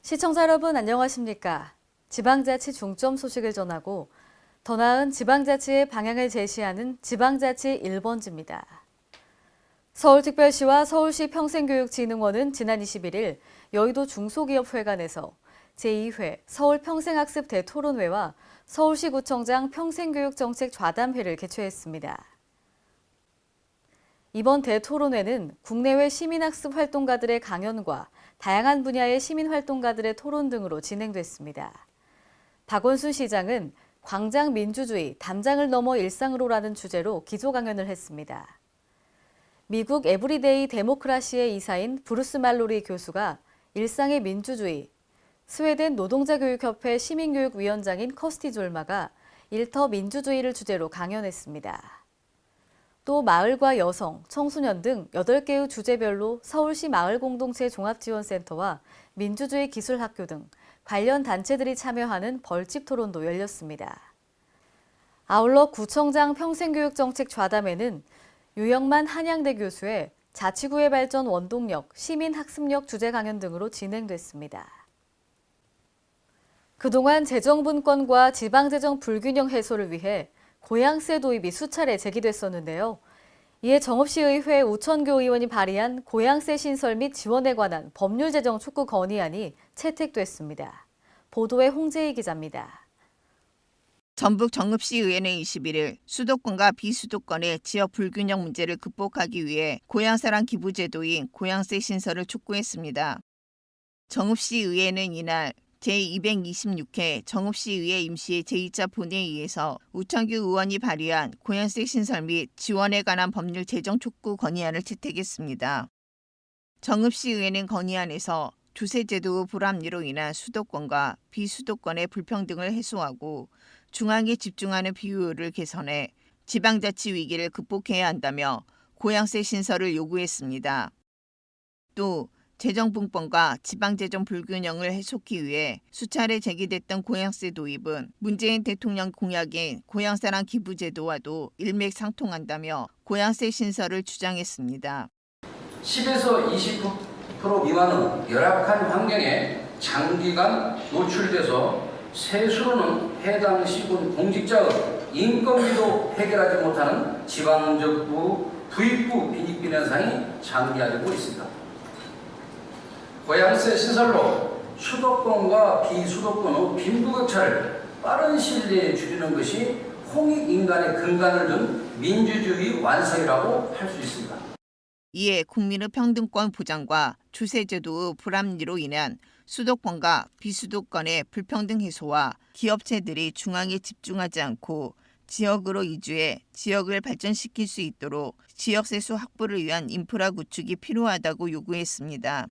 시청자 여러분 안녕하십니까? 지방자치 중점 소식을 전하고 더 나은 지방자치의 방향을 제시하는 지방자치 1번지입니다. 서울특별시와 서울시 평생교육진흥원은 지난 21일 여의도 중소기업회관에서 제2회 서울평생학습 대토론회와 서울시구청장 평생교육정책 좌담회를 개최했습니다. 이번 대토론회는 국내외 시민학습 활동가들의 강연과 다양한 분야의 시민활동가들의 토론 등으로 진행됐습니다. 박원순 시장은 광장 민주주의, 담장을 넘어 일상으로라는 주제로 기조 강연을 했습니다. 미국 에브리데이 데모크라시의 이사인 브루스 말로리 교수가 일상의 민주주의, 스웨덴 노동자교육협회 시민교육위원장인 커스티 졸마가 일터 민주주의를 주제로 강연했습니다. 또 마을과 여성, 청소년 등 8개의 주제별로 서울시 마을공동체 종합지원센터와 민주주의 기술학교 등 관련 단체들이 참여하는 벌집 토론도 열렸습니다. 아울러 구청장 평생교육정책 좌담회는 유영만 한양대 교수의 자치구의 발전 원동력, 시민학습력 주제 강연 등으로 진행됐습니다. 그동안 재정분권과 지방재정 불균형 해소를 위해 고양세 도입이 수차례 제기됐었는데요. 이에 정읍시의회 우천교 의원이 발의한 고양세 신설 및 지원에 관한 법률 제정 촉구 건의안이 채택됐습니다. 보도에 홍재희 기자입니다. 전북 정읍시의회는 21일 수도권과 비수도권의 지역 불균형 문제를 극복하기 위해 고양세랑 기부제도인 고양세 신설을 촉구했습니다. 정읍시의회는 이날 제226회 정읍시의회 임시 제2차 본회의에서 우천규 의원이 발의한 고양세 신설 및 지원에 관한 법률 제정 촉구 건의안을 채택했습니다. 정읍시의회는 건의안에서 주세제도의 불합리로 인한 수도권과 비수도권의 불평등을 해소하고 중앙에 집중하는 비효율을 개선해 지방자치 위기를 극복해야 한다며 고양세 신설을 요구했습니다. 또 재정분권과 지방재정 불균형을 해소하기 위해 수차례 제기됐던 고양세 도입은 문재인 대통령 공약인 고양세랑 기부제도와도 일맥상통한다며 고양세 신설을 주장했습니다. 10에서 29% 미만은 열악한 환경에 장기간 노출돼서 세수로는 해당 시군 공직자의 인건비도 해결하지 못하는 지방정부 부익부 빈익빈 현상이 장기화되고 있습니다. 고양세 신설로 수도권과 비수도권의 빈부격차를 빠른 시일 내에 줄이는 것이 홍익인간의 근간을 둔 민주주의 완성이라고 할 수 있습니다. 이에 국민의 평등권 보장과 주세제도의 불합리로 인한 수도권과 비수도권의 불평등 해소와 기업체들이 중앙에 집중하지 않고 지역으로 이주해 지역을 발전시킬 수 있도록 지역세수 확보를 위한 인프라 구축이 필요하다고 요구했습니다.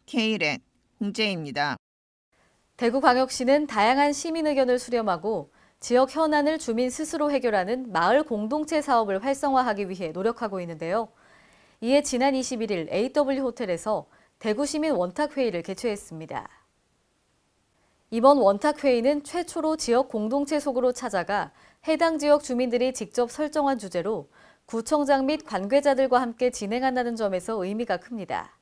K랜 홍재희입니다. 대구광역시는 다양한 시민 의견을 수렴하고 지역 현안을 주민 스스로 해결하는 마을 공동체 사업을 활성화하기 위해 노력하고 있는데요. 이에 지난 21일 AW호텔에서 대구시민 원탁회의를 개최했습니다. 이번 원탁회의는 최초로 지역 공동체 속으로 찾아가 해당 지역 주민들이 직접 설정한 주제로 구청장 및 관계자들과 함께 진행한다는 점에서 의미가 큽니다.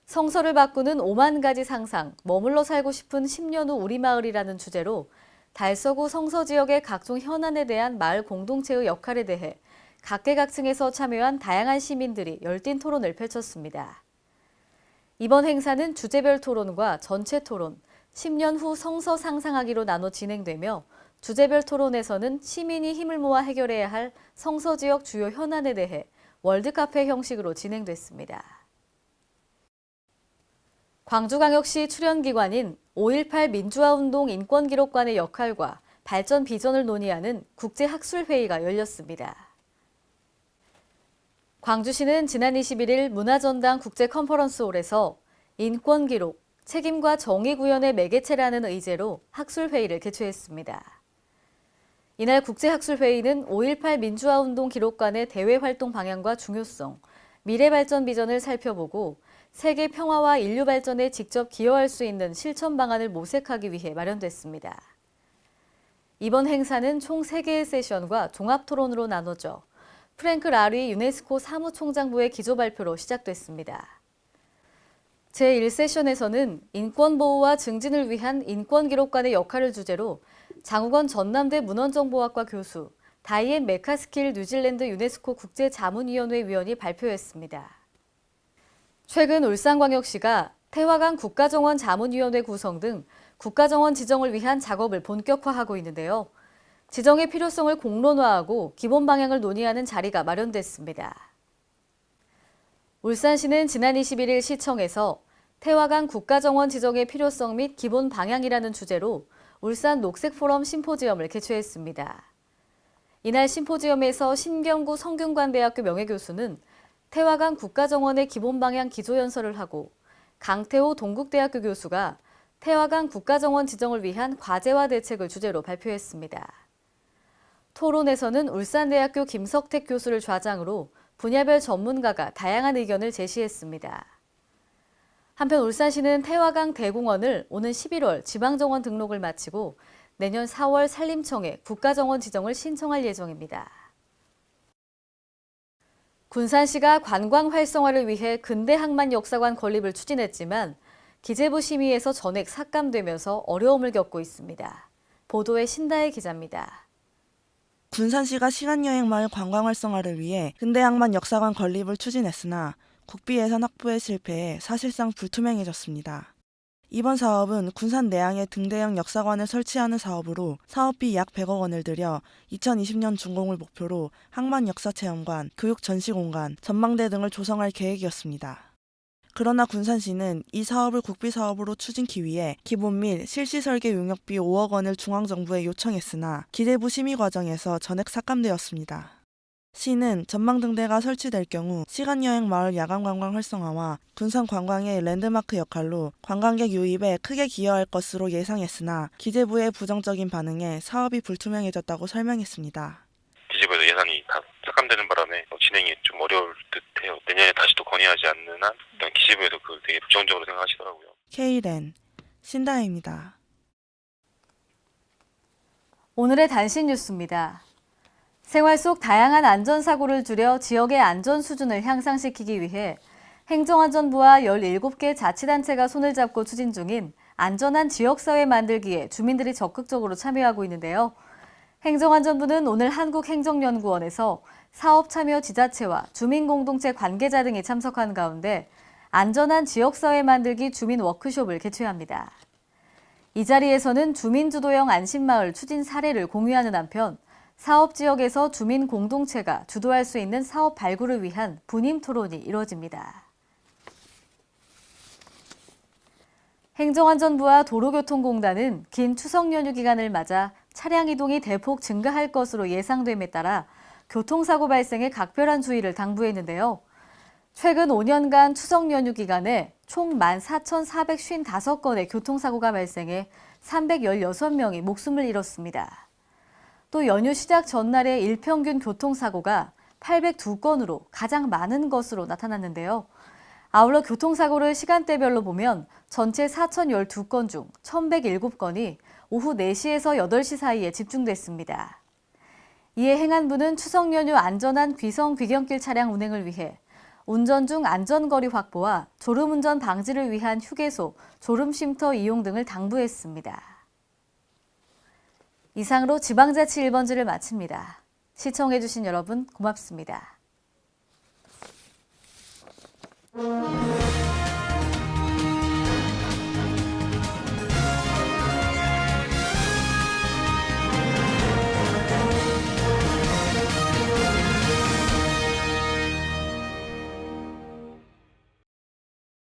성서를 바꾸는 5만 가지 상상, 머물러 살고 싶은 10년 후 우리 마을이라는 주제로 달서구 성서 지역의 각종 현안에 대한 마을 공동체의 역할에 대해 각계각층에서 참여한 다양한 시민들이 열띤 토론을 펼쳤습니다. 이번 행사는 주제별 토론과 전체 토론, 10년 후 성서 상상하기로 나눠 진행되며 주제별 토론에서는 시민이 힘을 모아 해결해야 할 성서 지역 주요 현안에 대해 월드카페 형식으로 진행됐습니다. 광주광역시 출연기관인 5.18 민주화운동 인권기록관의 역할과 발전 비전을 논의하는 국제학술회의가 열렸습니다. 광주시는 지난 21일 문화전당 국제컨퍼런스홀에서 인권기록, 책임과 정의 구현의 매개체라는 의제로 학술회의를 개최했습니다. 이날 국제학술회의는 5.18 민주화운동 기록관의 대외 활동 방향과 중요성, 미래 발전 비전을 살펴보고 세계 평화와 인류 발전에 직접 기여할 수 있는 실천 방안을 모색하기 위해 마련됐습니다. 이번 행사는 총 3개의 세션과 종합 토론으로 나눠져 프랭크 라리 유네스코 사무총장부의 기조 발표로 시작됐습니다. 제1세션에서는 인권 보호와 증진을 위한 인권기록관의 역할을 주제로 장우건 전남대 문헌정보학과 교수, 다이앤 메카스킬 뉴질랜드 유네스코 국제자문위원회 위원이 발표했습니다. 최근 울산광역시가 태화강 국가정원 자문위원회 구성 등 국가정원 지정을 위한 작업을 본격화하고 있는데요. 지정의 필요성을 공론화하고 기본 방향을 논의하는 자리가 마련됐습니다. 울산시는 지난 21일 시청에서 태화강 국가정원 지정의 필요성 및 기본 방향이라는 주제로 울산 녹색포럼 심포지엄을 개최했습니다. 이날 심포지엄에서 신경구 성균관대학교 명예교수는 태화강 국가정원의 기본 방향 기조연설을 하고 강태호 동국대학교 교수가 태화강 국가정원 지정을 위한 과제와 대책을 주제로 발표했습니다. 토론에서는 울산대학교 김석택 교수를 좌장으로 분야별 전문가가 다양한 의견을 제시했습니다. 한편 울산시는 태화강 대공원을 오는 11월 지방정원 등록을 마치고 내년 4월 산림청에 국가정원 지정을 신청할 예정입니다. 군산시가 관광 활성화를 위해 근대항만 역사관 건립을 추진했지만 기재부 심의에서 전액 삭감되면서 어려움을 겪고 있습니다. 보도에 신다혜 기자입니다. 군산시가 시간여행마을 관광 활성화를 위해 근대항만 역사관 건립을 추진했으나 국비 예산 확보에 실패해 사실상 불투명해졌습니다. 이번 사업은 군산 내항에 등대형 역사관을 설치하는 사업으로 사업비 약 100억 원을 들여 2020년 준공을 목표로 항만 역사체험관, 교육 전시공간, 전망대 등을 조성할 계획이었습니다. 그러나 군산시는 이 사업을 국비사업으로 추진키 위해 기본 및 실시 설계 용역비 5억 원을 중앙정부에 요청했으나 기재부 심의 과정에서 전액 삭감되었습니다. 시는 전망등대가 설치될 경우 시간여행 마을 야간관광 활성화와 군산 관광의 랜드마크 역할로 관광객 유입에 크게 기여할 것으로 예상했으나 기재부의 부정적인 반응에 사업이 불투명해졌다고 설명했습니다. 기재부에서 예산이 다 삭감되는 바람에 진행이 좀 어려울 듯해요. 내년에 다시 또 건의하지 않는 한 일단 기재부에도 그걸 되게 부정적으로 생각하시더라고요. K랜 신다혜입니다. 오늘의 단신 뉴스입니다. 생활 속 다양한 안전사고를 줄여 지역의 안전 수준을 향상시키기 위해 행정안전부와 17개 자치단체가 손을 잡고 추진 중인 안전한 지역사회 만들기에 주민들이 적극적으로 참여하고 있는데요. 행정안전부는 오늘 한국행정연구원에서 사업참여 지자체와 주민공동체 관계자 등이 참석한 가운데 안전한 지역사회 만들기 주민 워크숍을 개최합니다. 이 자리에서는 주민주도형 안심마을 추진 사례를 공유하는 한편 사업 지역에서 주민 공동체가 주도할 수 있는 사업 발굴을 위한 분임 토론이 이뤄집니다. 행정안전부와 도로교통공단은 긴 추석 연휴 기간을 맞아 차량 이동이 대폭 증가할 것으로 예상됨에 따라 교통사고 발생에 각별한 주의를 당부했는데요. 최근 5년간 추석 연휴 기간에 총 14,455건의 교통사고가 발생해 316명이 목숨을 잃었습니다. 또 연휴 시작 전날의 일평균 교통사고가 802건으로 가장 많은 것으로 나타났는데요. 아울러 교통사고를 시간대별로 보면 전체 4,012건 중 1,107건이 오후 4시에서 8시 사이에 집중됐습니다. 이에 행안부는 추석 연휴 안전한 귀성 귀경길 차량 운행을 위해 운전 중 안전거리 확보와 졸음운전 방지를 위한 휴게소, 졸음쉼터 이용 등을 당부했습니다. 이상으로 지방자치 1번지를 마칩니다. 시청해주신 여러분 고맙습니다.